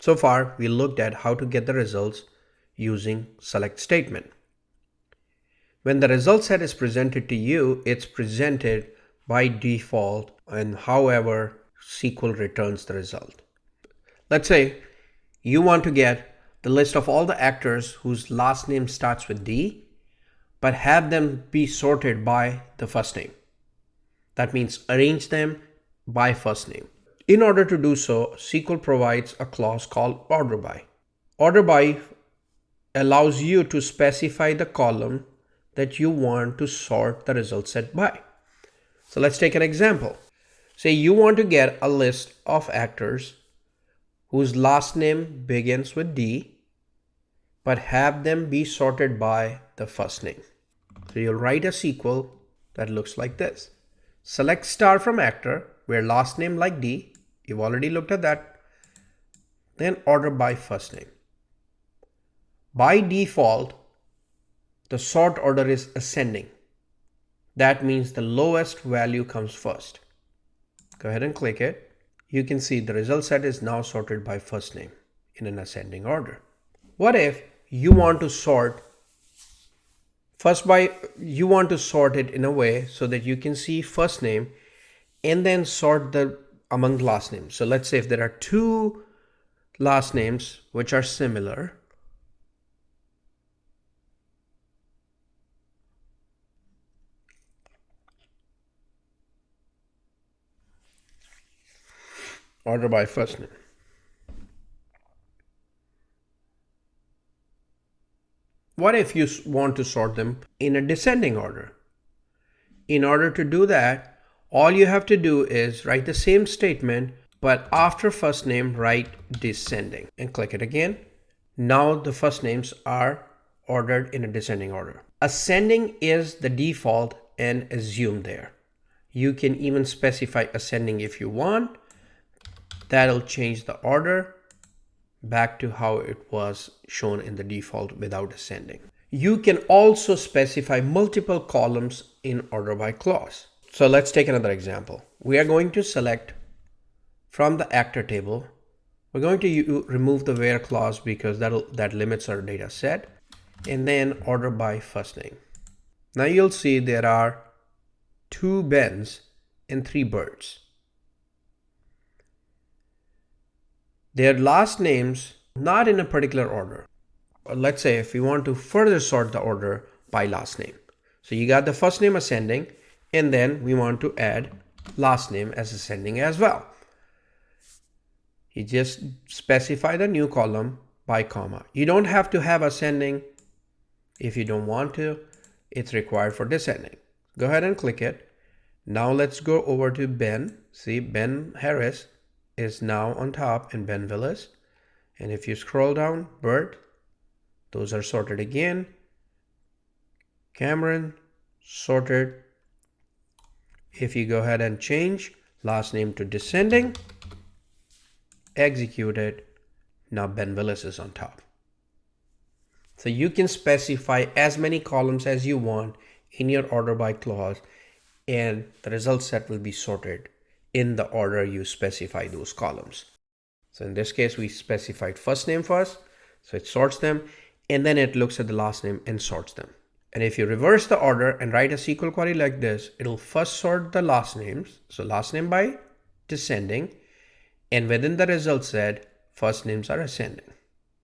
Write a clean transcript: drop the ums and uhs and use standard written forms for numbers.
So far, we looked at how to get the results using select statement. When the result set is presented to you, it's presented by default and however SQL returns the result. Let's say you want to get the list of all the actors whose last name starts with D, but have them be sorted by the first name. That means arrange them by first name. In order to do so, SQL provides a clause called order by. Order by allows you to specify the column that you want to sort the result set by. So let's take an example. Say you want to get a list of actors whose last name begins with D, but have them be sorted by the first name. So you'll write a SQL that looks like this. Select star from actor where last name like D. You've already looked at that. Then order by first name. By default, the sort order is ascending. That means the lowest value comes first. Go ahead and click it. You can see the result set is now sorted by first name in an ascending order. What if you want to sort you want to sort it in a way so that you can see first name and then sort among last names. So let's say if there are two last names which are similar, order by first name. What if you want to sort them in a descending order? In order to do that, all you have to do is write the same statement, but after first name, write descending and click it again. Now the first names are ordered in a descending order. Ascending is the default and assumed there. You can even specify ascending if you want. That'll change the order back to how it was shown in the default without ascending. You can also specify multiple columns in order by clause. So let's take another example. We are going to select from the actor table. We're going to remove the where clause because that limits our data set, and then order by first name. Now you'll see there are 2 Bens and 3 Birds. Their last names not in a particular order. Let's say if you want to further sort the order by last name. So you got the first name ascending, and then we want to add last name as ascending as well. You just specify the new column by comma. You don't have to have ascending if you don't want to. It's required for descending. Go ahead and click it. Now let's go over to Ben. See, Ben Harris is now on top and Ben Willis. And if you scroll down, Bert, those are sorted again. Cameron, sorted. If you go ahead and change last name to descending, execute it. Now Ben Willis is on top. So you can specify as many columns as you want in your order by clause, and the result set will be sorted in the order you specify those columns. So in this case, we specified first name first, so it sorts them, and then it looks at the last name and sorts them. And if you reverse the order and write a SQL query like this, it'll first sort the last names, so last name by descending, and within the result set, first names are ascending.